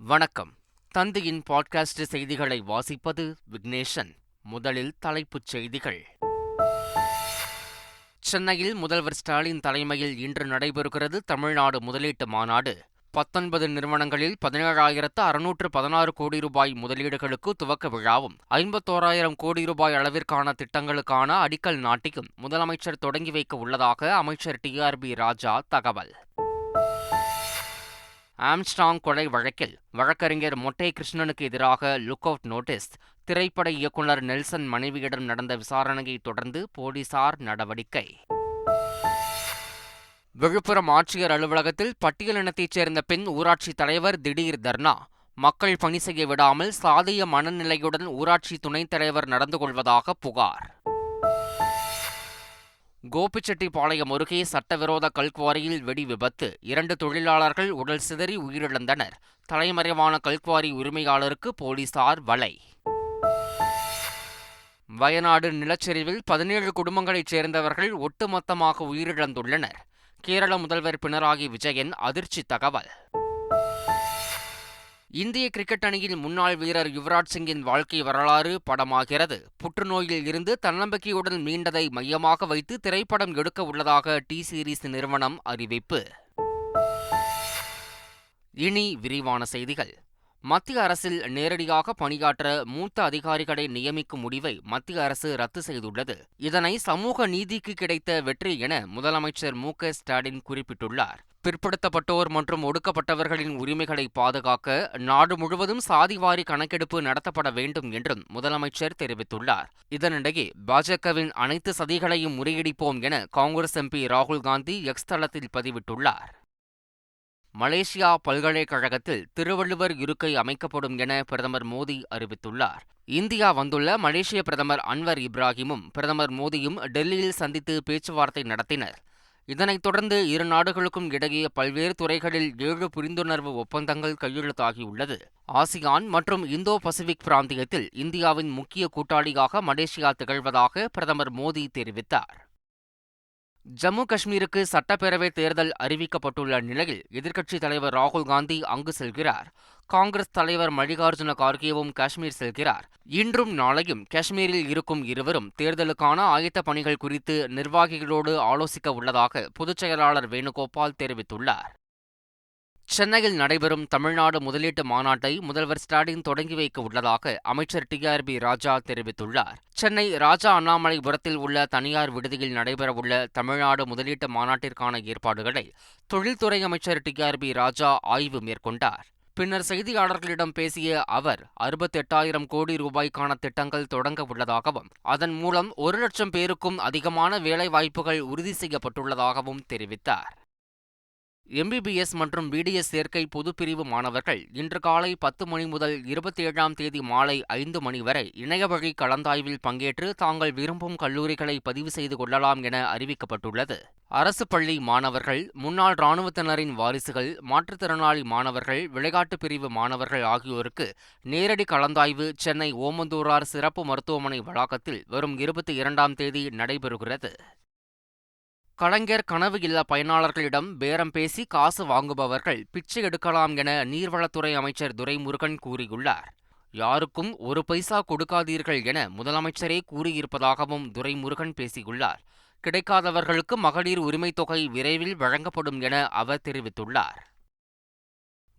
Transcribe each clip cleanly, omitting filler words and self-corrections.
வணக்கம். தந்தியின் பாட்காஸ்ட் செய்திகளை வாசிப்பது விக்னேஷன். முதலில் தலைப்புச் செய்திகள். சென்னையில் முதல்வர் ஸ்டாலின் தலைமையில் இன்று நடைபெறுகிறது தமிழ்நாடு முதலீட்டு மாநாடு. 19 நிறுவனங்களில் 17,616 கோடி ரூபாய் முதலீடுகளுக்கு துவக்க விழாவும் 51,000 கோடி ரூபாய் அளவிற்கான திட்டங்களுக்கான அடிக்கல் நாட்டியும் முதலமைச்சர் தொடங்கி வைக்க உள்ளதாக அமைச்சர் TRB ராஜா தகவல். ஆம்ஸ்ட்ராங் கொலை வழக்கில் வழக்கறிஞர் மொட்டை கிருஷ்ணனுக்கு எதிராக லுக் அவுட் நோட்டீஸ். திரைப்பட இயக்குநர் நெல்சன் மனைவியிடம் நடந்த விசாரணையை தொடர்ந்து போலீசார் நடவடிக்கை. விழுப்புரம் ஆட்சியர் அலுவலகத்தில் பட்டியலினத்தைச் சேர்ந்த பெண் ஊராட்சி தலைவர் திடீர் தர்ணா. மக்கள் பணி செய்ய விடாமல் சாதிய மனநிலையுடன் ஊராட்சி துணைத் தலைவர் நடந்து கொள்வதாக புகார். கோபிச்செட்டிப்பாளையம் அருகே சட்டவிரோத கல்குவாரியில் வெடி விபத்து. 2 தொழிலாளர்கள் உடல் சிதறி உயிரிழந்தனர். தலைமறைவான கல்குவாரி உரிமையாளருக்கு போலீசார் வலை. வயநாடு நிலச்சரிவில் 17 குடும்பங்களைச் சேர்ந்தவர்கள் ஒட்டுமொத்தமாக உயிரிழந்துள்ளனர். கேரள முதல்வர் பினராயி விஜயன் அதிர்ச்சி தகவல். இந்திய கிரிக்கெட் அணியில் முன்னாள் வீரர் யுவராஜ் சிங்கின் வாழ்க்கை வரலாறு படமாகிறது. புற்றுநோயில் இருந்து தன்னம்பிக்கையுடன் மீண்டதை மையமாக வைத்து திரைப்படம் எடுக்க உள்ளதாக T-Series நிறுவனம் அறிவிப்பு. இனி விரிவான செய்திகள். மத்திய அரசில் நேரடியாக பணியாற்ற மூத்த அதிகாரிகளை நியமிக்கும் முடிவை மத்திய அரசு ரத்து செய்துள்ளது. இதனை சமூக நீதிக்கு கிடைத்த வெற்றி என முதலமைச்சர் MK ஸ்டாலின் குறிப்பிட்டுள்ளார். பிற்படுத்தப்பட்டோர் மற்றும் ஒடுக்கப்பட்டவர்களின் உரிமைகளை பாதுகாக்க நாடு முழுவதும் சாதிவாரி கணக்கெடுப்பு நடத்தப்பட வேண்டும் என்றும் முதலமைச்சர் தெரிவித்துள்ளார். இதனிடையே பாஜகவின் அனைத்து சதிகளையும் முறியடிப்போம் என காங்கிரஸ் MP ராகுல் காந்தி எக்ஸ் தளத்தில் பதிவிட்டுள்ளார். மலேசியா பல்கலைக்கழகத்தில் திருவள்ளுவர் இருக்கை அமைக்கப்படும் என பிரதமர் மோடி அறிவித்துள்ளார். இந்தியா வந்துள்ள மலேசிய பிரதமர் அன்வர் இப்ராஹிமும் பிரதமர் மோடியும் டெல்லியில் சந்தித்து பேச்சுவார்த்தை நடத்தினர். இதனைத் தொடர்ந்து இரு நாடுகளுக்கும் இடையே பல்வேறு துறைகளில் 7 புரிந்துணர்வு ஒப்பந்தங்கள் கையெழுத்தாகியுள்ளது. ஆசியான் மற்றும் இந்தோ பசிபிக் பிராந்தியத்தில் இந்தியாவின் முக்கிய கூட்டாளியாக மலேசியா திகழ்வதாக பிரதமர் மோடி தெரிவித்தார். ஜம்மு காஷ்மீருக்கு சட்டப்பேரவை தேர்தல் அறிவிக்கப்பட்டுள்ள நிலையில் எதிர்க்கட்சித் தலைவர் ராகுல் காந்தி அங்கு செல்கிறார். காங்கிரஸ் தலைவர் மல்லிகார்ஜுன கார்கேவும் காஷ்மீர் செல்கிறார். இன்றும் நாளையும் காஷ்மீரில் இருக்கும் இருவரும் தேர்தலுக்கான ஆயத்த பணிகள் குறித்து நிர்வாகிகளோடு ஆலோசிக்க உள்ளதாக பொதுச் செயலாளர் வேணுகோபால் தெரிவித்துள்ளார். சென்னையில் நடைபெறும் தமிழ்நாடு முதலீட்டு மாநாட்டை முதல்வர் ஸ்டாலின் தொடங்கி வைக்க உள்ளதாக அமைச்சர் TRB ராஜா தெரிவித்துள்ளார். சென்னை ராஜா அண்ணாமலைபுரத்தில் உள்ள தனியார் விடுதியில் நடைபெறவுள்ள தமிழ்நாடு முதலீட்டு மாநாட்டிற்கான ஏற்பாடுகளை தொழில்துறை அமைச்சர் TRB ராஜா ஆய்வு மேற்கொண்டார். பின்னர் செய்தியாளர்களிடம் பேசிய அவர் 68,000 கோடி ரூபாய்க்கான திட்டங்கள் தொடங்க உள்ளதாகவும் அதன் மூலம் 1 லட்சம் பேருக்கும் அதிகமான வேலைவாய்ப்புகள் உறுதி செய்யப்பட்டுள்ளதாகவும் தெரிவித்தார். MBBS மற்றும் BDS சேர்க்கை பொதுப்பிரிவு மாணவர்கள் இன்று காலை 10 மணி முதல் 27ஆம் தேதி மாலை 5 மணி வரை இணையவழி கலந்தாய்வில் பங்கேற்று தாங்கள் விரும்பும் கல்லூரிகளை பதிவு செய்து கொள்ளலாம் என அறிவிக்கப்பட்டுள்ளது. அரசு பள்ளி மாணவர்கள், முன்னாள் இராணுவத்தினரின் வாரிசுகள், மாற்றுத்திறனாளி மாணவர்கள், விளையாட்டு பிரிவு மாணவர்கள் ஆகியோருக்கு நேரடி கலந்தாய்வு சென்னை ஓமந்தூரார் சிறப்பு மருத்துவமனை வளாகத்தில் வரும் 22ஆம் தேதி நடைபெறுகிறது. கலைஞர் கனவு இல்ல பயனாளர்களிடம் பேரம் பேசி காசு வாங்குபவர்கள் பிச்சை எடுக்கலாம் என நீர்வளத்துறை அமைச்சர் துரைமுருகன் கூறியுள்ளார். யாருக்கும் 1 பைசா கொடுக்காதீர்கள் என முதலமைச்சரே கூறியிருப்பதாகவும் துரைமுருகன் பேசியுள்ளார். கிடைக்காதவர்களுக்கு மகளிர் உரிமைத் தொகை விரைவில் வழங்கப்படும் என அவர் தெரிவித்துள்ளார்.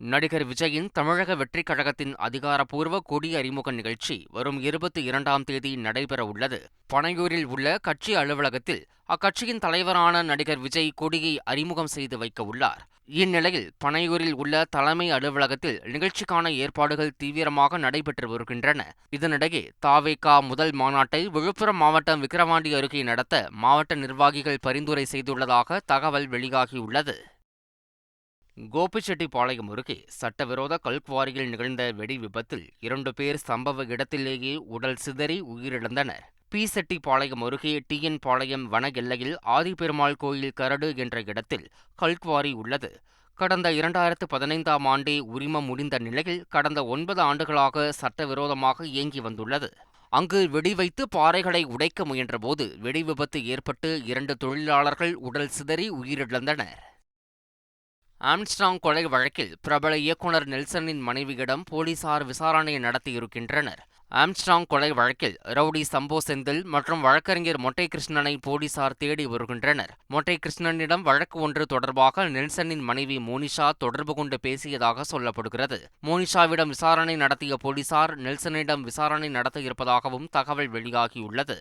நடிகர் விஜயின் தமிழக வெற்றிக் கழகத்தின் அதிகாரப்பூர்வ கொடி அறிமுக நிகழ்ச்சி வரும் 22ஆம் தேதி நடைபெறவுள்ளது. பனையூரில் உள்ள கட்சி அலுவலகத்தில் அக்கட்சியின் தலைவரான நடிகர் விஜய் கொடியை அறிமுகம் செய்து வைக்க உள்ளார். இந்நிலையில் பனையூரில் உள்ள தலைமை அலுவலகத்தில் நிகழ்ச்சிக்கான ஏற்பாடுகள் தீவிரமாக நடைபெற்று வருகின்றன. இதனிடையே தவேகா முதல் மாநாட்டை விழுப்புரம் மாவட்டம் விக்கிரவாண்டி அருகே நடத்த மாவட்ட நிர்வாகிகள் பரிந்துரை செய்துள்ளதாக தகவல் வெளியாகியுள்ளது. கோபிச்செட்டிப்பாளையம் அருகே சட்டவிரோத கல்குவாரியில் நிகழ்ந்த வெடி விபத்தில் 2 பேர் சம்பவ இடத்திலேயே உடல் சிதறி உயிரிழந்தனர். செட்டிப்பாளையம் அருகே TN பாளையம் வன எல்லையில் ஆதிபெருமாள் கோயில் கரடு என்ற இடத்தில் கல்குவாரி உள்ளது. கடந்த 2015ஆம் ஆண்டே உரிமம் முடிந்த நிலையில் கடந்த 9 ஆண்டுகளாக சட்டவிரோதமாக இயங்கி வந்துள்ளது. அங்கு வெடி வைத்து பாறைகளை உடைக்க முயன்றபோது வெடி விபத்து ஏற்பட்டு 2 தொழிலாளர்கள் உடல் சிதறி உயிரிழந்தனர். ஆம்ஸ்ட்ராங் கொலை வழக்கில் பிரபல இயக்குனர் நெல்சனின் மனைவியிடம் போலீசார் விசாரணை நடத்தியிருக்கின்றனர். ஆம்ஸ்ட்ராங் கொலை வழக்கில் ரவுடி சம்போ செந்தில் மற்றும் வழக்கறிஞர் மொட்டை கிருஷ்ணனை போலீசார் தேடி வருகின்றனர். மொட்டை கிருஷ்ணனிடம் வழக்கு ஒன்று தொடர்பாக நெல்சனின் மனைவி மோனிஷா தொடர்பு கொண்டு பேசியதாக சொல்லப்படுகிறது. மோனிஷாவிடம் விசாரணை நடத்திய போலீசார் நெல்சனிடம் விசாரணை நடத்த இருப்பதாகவும் தகவல் வெளியாகியுள்ளது.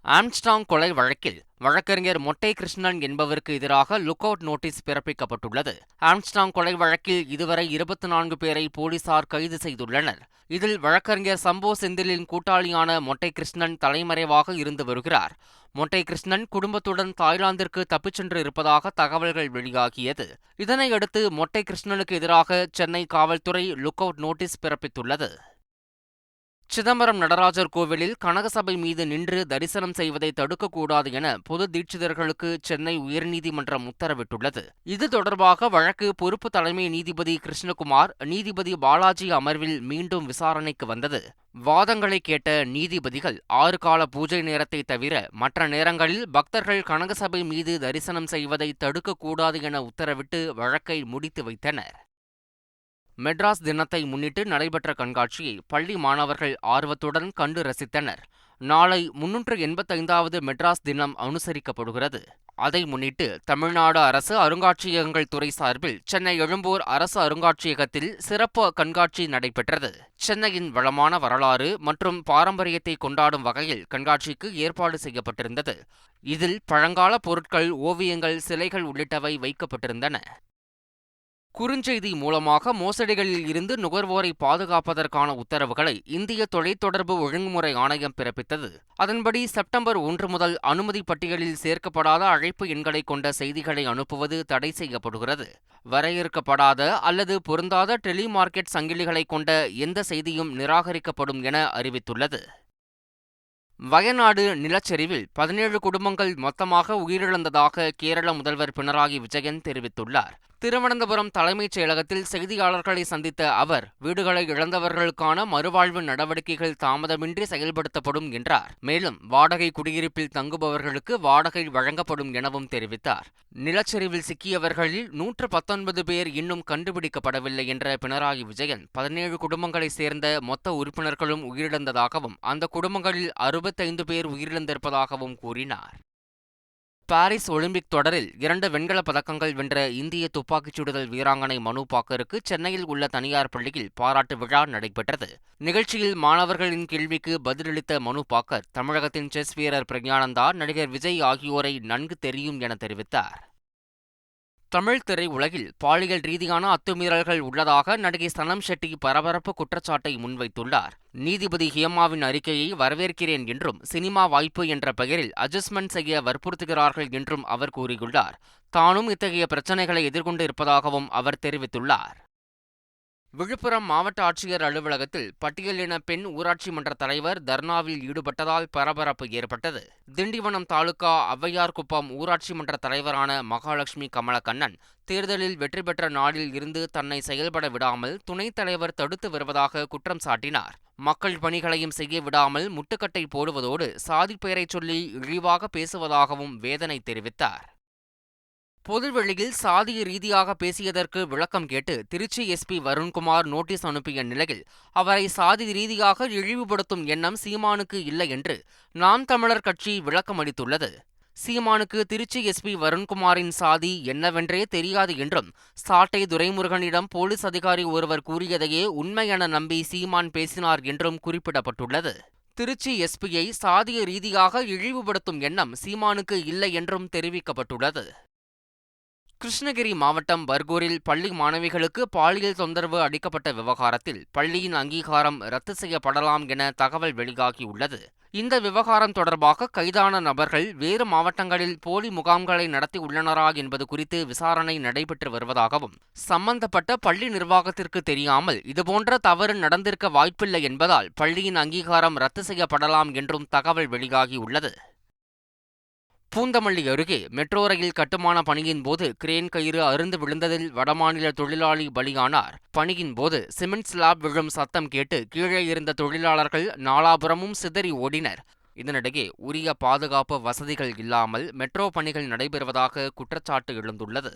ஆம்ஸ்ட்ராங் கொலை வழக்கில் வழக்கறிஞர் மொட்டை கிருஷ்ணன் என்பவருக்கு எதிராக லுக் அவுட் நோட்டீஸ் பிறப்பிக்கப்பட்டுள்ளது. ஆம்ஸ்ட்ராங் கொலை வழக்கில் இதுவரை 24 பேரை போலீசார் கைது செய்துள்ளனர். இதில் வழக்கறிஞர் சம்போ செந்திலின் கூட்டாளியான மொட்டை கிருஷ்ணன் தலைமறைவாக இருந்து வருகிறார். மொட்டை கிருஷ்ணன் குடும்பத்துடன் தாய்லாந்திற்கு தப்பிச் சென்று இருப்பதாக தகவல்கள் வெளியாகியது. இதனையடுத்து மொட்டை கிருஷ்ணனுக்கு எதிராக சென்னை காவல்துறை லுக் அவுட் நோட்டீஸ் பிறப்பித்துள்ளது. சிதம்பரம் நடராஜர் கோவிலில் கனகசபை மீது நின்று தரிசனம் செய்வதை தடுக்கக்கூடாது என பொது தீட்சிதர்களுக்கு சென்னை உயர்நீதிமன்றம் உத்தரவிட்டுள்ளது. இது தொடர்பாக வழக்கு பொறுப்பு தலைமை நீதிபதி கிருஷ்ணகுமார், நீதிபதி பாலாஜி அமர்வில் மீண்டும் விசாரணைக்கு வந்தது. வாதங்களை கேட்ட நீதிபதிகள் 6 கால பூஜை நேரத்தை தவிர மற்ற நேரங்களில் பக்தர்கள் கனகசபை மீது தரிசனம் செய்வதை தடுக்கக்கூடாது என உத்தரவிட்டு வழக்கை முடித்து வைத்தனர். மெட்ராஸ் தினத்தை முன்னிட்டு நடைபெற்ற கண்காட்சியை பள்ளி மாணவர்கள் ஆர்வத்துடன் கண்டு ரசித்தனர். நாளை 385வது மெட்ராஸ் தினம் அனுசரிக்கப்படுகிறது. அதை முன்னிட்டு தமிழ்நாடு அரசு அருங்காட்சியகங்கள் துறை சார்பில் சென்னை எழும்பூர் அரசு அருங்காட்சியகத்தில் சிறப்பு கண்காட்சி நடைபெற்றது. சென்னையின் வளமான வரலாறு மற்றும் பாரம்பரியத்தை கொண்டாடும் வகையில் கண்காட்சிக்கு ஏற்பாடு செய்யப்பட்டிருந்தது. இதில் பழங்கால பொருட்கள், ஓவியங்கள், சிலைகள் உள்ளிட்டவை வைக்கப்பட்டிருந்தன. குறுஞ்செய்தி மூலமாக மோசடிகளில் இருந்து நுகர்வோரை பாதுகாப்பதற்கான உத்தரவுகளை இந்திய தொலைத்தொடர்பு ஒழுங்குமுறை ஆணையம் பிறப்பித்தது. அதன்படி செப்டம்பர் 1 முதல் அனுமதி பட்டியலில் சேர்க்கப்படாத அழைப்பு எண்களை கொண்ட செய்திகளை அனுப்புவது தடை செய்யப்படுகிறது. வரையறுக்கப்படாத அல்லது பொருந்தாத டெலிமார்க்கெட் சங்கிலிகளை கொண்ட எந்த செய்தியும் நிராகரிக்கப்படும் என அறிவித்துள்ளது. வயநாடு நிலச்சரிவில் 17 குடும்பங்கள் மொத்தமாக உயிரிழந்ததாக கேரள முதல்வர் பினராயி விஜயன் தெரிவித்துள்ளார். திருவனந்தபுரம் தலைமைச் செயலகத்தில் செய்தியாளர்களை சந்தித்த அவர், வீடுகளை இழந்தவர்களுக்கான மறுவாழ்வு நடவடிக்கைகள் தாமதமின்றி செயல்படுத்தப்படும் என்றார். மேலும் வாடகை குடியிருப்பில் தங்குபவர்களுக்கு வாடகை வழங்கப்படும் எனவும் தெரிவித்தார். நிலச்சரிவில் சிக்கியவர்களில் 119 பேர் இன்னும் கண்டுபிடிக்கப்படவில்லை என்ற பினராயி விஜயன் 17 குடும்பங்களைச் சேர்ந்த மொத்த உறுப்பினர்களும் உயிரிழந்ததாகவும் அந்த குடும்பங்களில் 65 பேர் உயிரிழந்திருப்பதாகவும் கூறினார். பாரிஸ் ஒலிம்பிக் தொடரில் 2 வெண்கலப் பதக்கங்கள் வென்ற இந்திய துப்பாக்கிச் சுடுதல் வீராங்கனை மனு பாக்கருக்கு சென்னையில் உள்ள தனியார் பள்ளியில் பாராட்டு விழா நடைபெற்றது. நிகழ்ச்சியில் மாணவர்களின் கேள்விக்கு பதிலளித்த மனு பாக்கர், தமிழகத்தின் செஸ் வீரர் பிரக்ஞானந்தா, நடிகர் விஜய் ஆகியோரை நன்கு தெரியும் என தெரிவித்தார். தமிழ் திரை உலகில் பாலியல் ரீதியான அத்துமீறல்கள் உள்ளதாக நடிகை சனம் ஷெட்டி பரபரப்பு குற்றச்சாட்டை முன்வைத்துள்ளார். நீதிபதி ஹேமாவின் அறிக்கையை வரவேற்கிறேன் என்றும் சினிமா வாய்ப்பு என்ற பெயரில் அட்ஜஸ்ட்மெண்ட் செய்ய வற்புறுத்துகிறார்கள் என்றும் அவர் கூறியுள்ளார். தானும் இத்தகைய பிரச்சினைகளை எதிர்கொண்டு இருப்பதாகவும் அவர் தெரிவித்துள்ளார். விழுப்புரம் மாவட்ட ஆட்சியர் அலுவலகத்தில் பட்டியலின பெண் ஊராட்சி மன்ற தலைவர் தர்ணாவில் ஈடுபட்டதால் பரபரப்பு ஏற்பட்டது. திண்டிவனம் தாலுகா ஔவையார்குப்பம் ஊராட்சி மன்ற தலைவரான மகாலட்சுமி கமலக்கண்ணன் தேர்தலில் வெற்றி பெற்ற நாளில் இருந்து தன்னை செயல்பட விடாமல் துணைத் தலைவர் தடுத்து வருவதாக குற்றம் சாட்டினார். மக்கள் பணிகளையும் செய்ய விடாமல் முட்டுக்கட்டை போடுவதோடு சாதி பெயரைச் சொல்லி இழிவாக பேசுவதாகவும் வேதனை தெரிவித்தார். பொதுவெளியில் சாதிய ரீதியாக பேசியதற்கு விளக்கம் கேட்டு திருச்சி எஸ்பி வருண்குமார் நோட்டீஸ் அனுப்பிய நிலையில் அவரை சாதி ரீதியாக இழிவுபடுத்தும் எண்ணம் சீமானுக்கு இல்லை என்று நாம் தமிழர் கட்சி விளக்கம் அளித்துள்ளது. சீமானுக்கு திருச்சி எஸ்பி வருண்குமாரின் சாதி என்னவென்றே தெரியாது என்றும் சாட்டை துரைமுருகனிடம் போலீஸ் அதிகாரி ஒருவர் கூறியதையே உண்மை என நம்பி சீமான் பேசினார் என்றும் குறிப்பிடப்பட்டுள்ளது. திருச்சி எஸ்பியை சாதிய ரீதியாக இழிவுபடுத்தும் எண்ணம் சீமானுக்கு இல்லை என்றும் தெரிவிக்கப்பட்டுள்ளது. கிருஷ்ணகிரி மாவட்டம் பர்கூரில் பள்ளி மாணவிகளுக்கு பாலியல் தொந்தரவு அளிக்கப்பட்ட விவகாரத்தில் பள்ளியின் அங்கீகாரம் ரத்து செய்யப்படலாம் என தகவல் வெளியாகியுள்ளது. இந்த விவகாரம் தொடர்பாக கைதான நபர்கள் வேறு மாவட்டங்களில் போலி முகாம்களை நடத்தி உள்ளனரா என்பது குறித்து விசாரணை நடைபெற்று வருவதாகவும், சம்பந்தப்பட்ட பள்ளி நிர்வாகத்திற்கு தெரியாமல் இதுபோன்ற தவறு நடந்திருக்க வாய்ப்பில்லை என்பதால் பள்ளியின் அங்கீகாரம் ரத்து செய்யப்படலாம் என்றும் தகவல் வெளியாகியுள்ளது. பூந்தமல்லி அருகே மெட்ரோ ரயில் கட்டுமான பணியின் போது கிரேன் கயிறு அறுந்து விழுந்ததில் வடமாநில தொழிலாளி பலியானார். பணியின் போது சிமெண்ட் ஸ்லாப் விழும் சத்தம் கேட்டு கீழே இருந்த தொழிலாளர்கள் நாலாபுரமும் சிதறி ஓடினர். இதனிடையே உரிய பாதுகாப்பு வசதிகள் இல்லாமல் மெட்ரோ பணிகள் நடைபெறுவதாக குற்றச்சாட்டு எழுந்துள்ளது.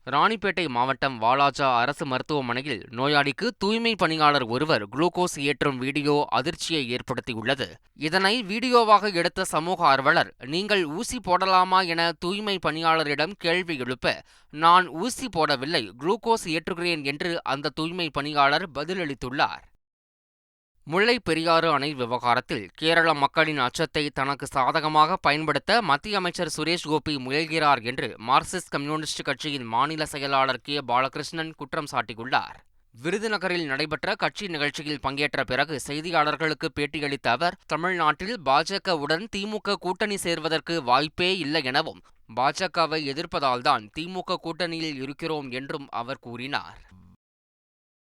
ராணிப்பேட்டை மாவட்டம் வாலாஜா அரசு மருத்துவமனையில் நோயாளிக்கு தூய்மை பணியாளர் ஒருவர் குளுக்கோஸ் ஏற்றும் வீடியோ அதிர்ச்சியை ஏற்படுத்தியுள்ளது. இதனை வீடியோவாக எடுத்த சமூக ஆர்வலர், நீங்கள் ஊசி போடலாமா என தூய்மை பணியாளரிடம் கேள்வி எழுப்ப, நான் ஊசி போடவில்லை, குளுக்கோஸ் ஏற்றுகிறேன் என்று அந்த தூய்மை பணியாளர் பதிலளித்துள்ளார். முல்லை பெரியாறு அணை விவகாரத்தில் கேரள மக்களின் அச்சத்தை தனக்கு சாதகமாக பயன்படுத்த மத்திய அமைச்சர் சுரேஷ் கோபி முயல்கிறார் என்று மார்க்சிஸ்ட் கம்யூனிஸ்ட் கட்சியின் மாநில செயலாளர் கே. பாலகிருஷ்ணன் குற்றம் சாட்டியுள்ளார். விருதுநகரில் நடைபெற்ற கட்சி நிகழ்ச்சியில் பங்கேற்ற பிறகு செய்தியாளர்களுக்கு பேட்டியளித்த அவர், தமிழ்நாட்டில் பாஜகவுடன் திமுக கூட்டணி சேர்வதற்கு வாய்ப்பே இல்லை எனவும், பாஜகவை எதிர்ப்பதால்தான் திமுக கூட்டணியில் இருக்கிறோம் என்றும் அவர் கூறினார்.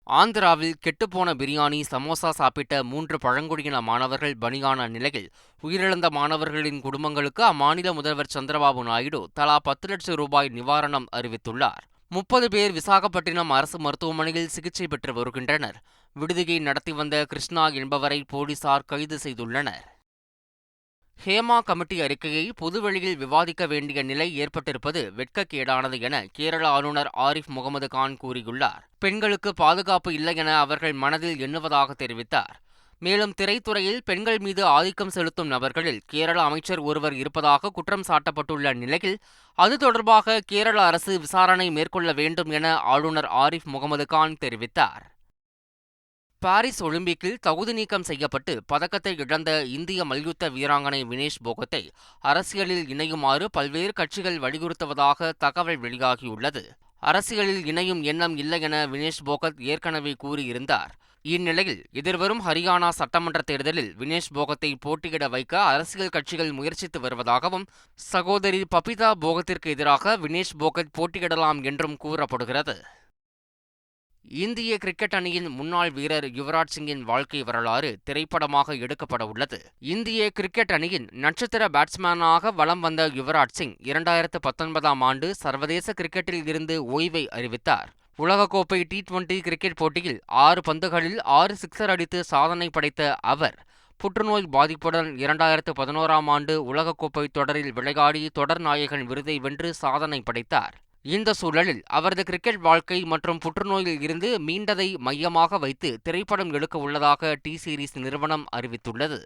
ஆந்திராவில் கெட்டுப்போன பிரியாணி, சமோசா சாப்பிட்ட 3 பழங்குடியின மாணவர்கள் பலியான நிலையில் உயிரிழந்த மாணவர்களின் குடும்பங்களுக்கு அம்மாநில முதல்வர் சந்திரபாபு நாயுடு தலா 10 லட்சம் ரூபாய் நிவாரணம் அறிவித்துள்ளார். 30 பேர் விசாகப்பட்டினம் அரசு மருத்துவமனையில் சிகிச்சை பெற்று வருகின்றனர். விடுதியை நடத்தி வந்த கிருஷ்ணா என்பவரை போலீசார் கைது செய்துள்ளனர். ஹேமா கமிட்டி அறிக்கையை பொதுவெளியில் விவாதிக்க வேண்டிய நிலை ஏற்பட்டிருப்பது வெட்கக்கேடானது என கேரள ஆளுநர் ஆரிஃப் முகமது கான் கூறியுள்ளார். பெண்களுக்கு பாதுகாப்பு இல்லை என அவர்கள் மனதில் எண்ணுவதாக தெரிவித்தார். மேலும் திரைத்துறையில் பெண்கள் மீது ஆதிக்கம் செலுத்தும் நபர்களில் கேரள அமைச்சர் ஒருவர் இருப்பதாக குற்றம் சாட்டப்பட்டுள்ள நிலையில் அது தொடர்பாக கேரள அரசு விசாரணை மேற்கொள்ள வேண்டும் என ஆளுநர் ஆரிஃப் முகமது கான் தெரிவித்தார். பாரிஸ் ஒலிம்பிக்கில் தகுதி நீக்கம் செய்யப்பட்டு பதக்கத்தை இழந்த இந்திய மல்யுத்த வீராங்கனை வினேஷ் போகத்தை அரசியலில் இணையுமாறு பல்வேறு கட்சிகள் வலியுறுத்துவதாக தகவல் வெளியாகியுள்ளது. அரசியலில் இணையும் எண்ணம் இல்லை என வினேஷ் போகத் ஏற்கனவே கூறியிருந்தார். இந்நிலையில் எதிர்வரும் ஹரியானா சட்டமன்ற தேர்தலில் வினேஷ் போகத்தை போட்டியிட வைக்க அரசியல் கட்சிகள் முயற்சித்து வருவதாகவும், சகோதரி பபிதா போகத்திற்கு எதிராக வினேஷ் போகத் போட்டியிடலாம் என்றும் கூறப்படுகிறது. இந்திய கிரிக்கெட் அணியின் முன்னாள் வீரர் யுவராஜ் சிங்கின் வாழ்க்கை வரலாறு திரைப்படமாக எடுக்கப்பட உள்ளது. இந்திய கிரிக்கெட் அணியின் நட்சத்திர பேட்ஸ்மேனாக வலம் வந்த யுவராஜ் சிங் 2019ஆம் ஆண்டு சர்வதேச கிரிக்கெட்டில் இருந்து ஓய்வை அறிவித்தார். உலகக்கோப்பை T20 கிரிக்கெட் போட்டியில் 6 பந்துகளில் 6 சிக்சர் அடித்து சாதனை படைத்த அவர், புற்றுநோய் பாதிப்புடன் 2011ஆம் ஆண்டு உலகக்கோப்பை தொடரில் விளையாடி தொடர் நாயகன் விருதை வென்று சாதனை படைத்தார். இந்த சூழலில் அவரது கிரிக்கெட் வாழ்க்கை மற்றும் புற்றுநோயில் இருந்து மீண்டதை மையமாக வைத்து திரைப்படம் எடுக்க உள்ளதாக T-Series நிறுவனம் அறிவித்துள்ளது.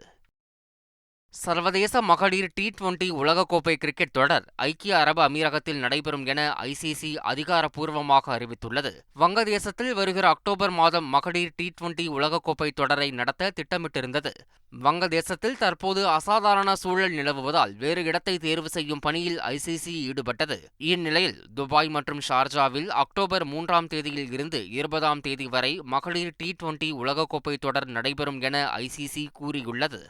சர்வதேச மகளிர் T20 உலகக்கோப்பை கிரிக்கெட் தொடர் ஐக்கிய அரபு அமீரகத்தில் நடைபெறும் என ICC அதிகாரப்பூர்வமாக அறிவித்துள்ளது. வங்கதேசத்தில் வருகிற அக்டோபர் மாதம் மகளிர் T20 உலகக்கோப்பை தொடரை நடத்த திட்டமிட்டிருந்தது. வங்கதேசத்தில் தற்போது அசாதாரண சூழல் நிலவுவதால் வேறு இடத்தை தேர்வு செய்யும் பணியில் ICC ஈடுபட்டது. இந்நிலையில் துபாய் மற்றும் ஷார்ஜாவில் அக்டோபர் 3ஆம் தேதியில் இருந்து 20ஆம் தேதி வரை மகளிர் T20 உலகக்கோப்பை தொடர் நடைபெறும் என ICC கூறியுள்ளது.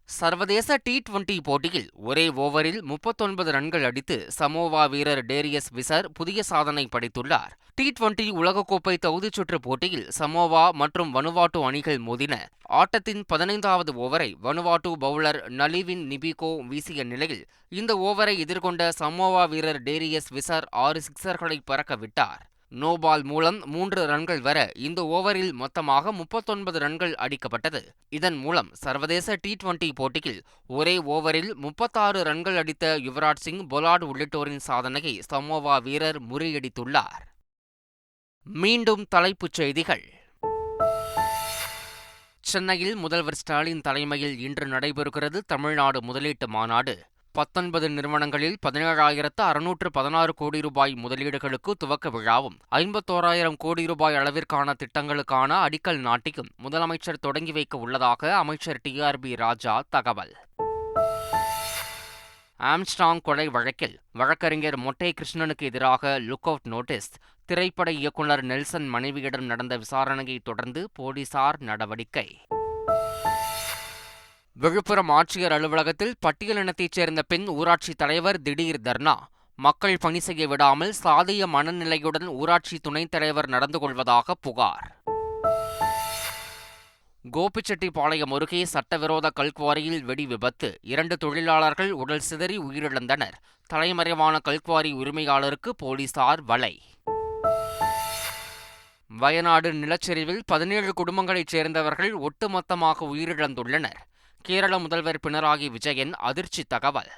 சர்வதேச T20 போட்டியில் ஒரே ஓவரில் 39 ரன்கள் அடித்து சமோவா வீரர் டேரியஸ் விசர் புதிய சாதனை படைத்துள்ளார். T20 உலகக்கோப்பை தகுதிச்சுற்று போட்டியில் சமோவா மற்றும் வனுவாட்டு அணிகள் மோதின. ஆட்டத்தின் 15வது ஓவரை வனுவாட்டு பவுலர் நலிவின் நிபிகோ வீசிய நிலையில் இந்த ஓவரை எதிர்கொண்ட சமோவா வீரர் டேரியஸ் விசர் 6 சிக்சர்களை பறக்க விட்டார். நோ பால் மூலம் 3 ரன்கள் வர இந்த ஓவரில் மொத்தமாக 39 ரன்கள் அடிக்கப்பட்டது. இதன் மூலம் சர்வதேச T20 போட்டியில் ஒரே ஓவரில் 36 ரன்கள் அடித்த யுவராஜ் சிங், பொலார்ட் உள்ளிட்டோரின் சாதனையை சமோவா வீரர் முறியடித்துள்ளார். மீண்டும் தலைப்புச் செய்திகள். சென்னையில் முதல்வர் ஸ்டாலின் தலைமையில் இன்று நடைபெறுகிறது தமிழ்நாடு முதலீட்டு மாநாடு. 19 நிறுவனங்களில் 17,616 கோடி ரூபாய் முதலீடுகளுக்கு துவக்க விழாவும் 51,000 கோடி ரூபாய் அளவிற்கான திட்டங்களுக்கான அடிக்கல் நாட்டியும் முதலமைச்சர் தொடங்கி வைக்க உள்ளதாக அமைச்சர் TRB ராஜா தகவல். ஆம்ஸ்ட்ராங் கொலை வழக்கில் வழக்கறிஞர் மொட்டை கிருஷ்ணனுக்கு எதிராக லுக் அவுட் நோட்டீஸ். திரைப்பட இயக்குநர் நெல்சன் மனைவியிடம் நடந்த விசாரணையை தொடர்ந்து போலீசார் நடவடிக்கை. விழுப்புரம் ஆட்சியர் அலுவலகத்தில் பட்டியலினத்தைச் சேர்ந்த பெண் ஊராட்சி தலைவர் திடீர் தர்ணா. மக்கள் பணி செய்ய விடாமல் சாதிய மனநிலையுடன் ஊராட்சி துணைத் தலைவர் நடந்து கொள்வதாக புகார். கோபிச்செட்டிப்பாளையம் அருகே சட்டவிரோத கல்குவாரியில் வெடி விபத்து. 2 தொழிலாளர்கள் உடல் சிதறி உயிரிழந்தனர். தலைமறைவான கல்குவாரி உரிமையாளருக்கு போலீசார் வலை. வயநாடு நிலச்சரிவில் 17 குடும்பங்களைச் சேர்ந்தவர்கள் ஒட்டுமொத்தமாக உயிரிழந்துள்ளனர். கேரள முதல்வர் பினராயி விஜயன் அதிர்ச்சி தகவல்.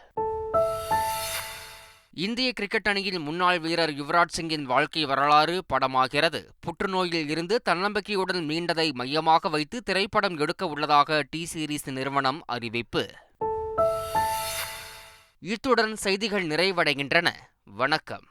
இந்திய கிரிக்கெட் அணியின் முன்னாள் வீரர் யுவராஜ் சிங்கின் வாழ்க்கை வரலாறு படமாகிறது. புற்றுநோயில் இருந்து தன்னம்பிக்கையுடன் மீண்டதை மையமாக வைத்து திரைப்படம் எடுக்க உள்ளதாக டி-சீரிஸ் நிறுவனம் அறிவிப்பு. இத்துடன் செய்திகள் நிறைவடைகின்றன. வணக்கம்.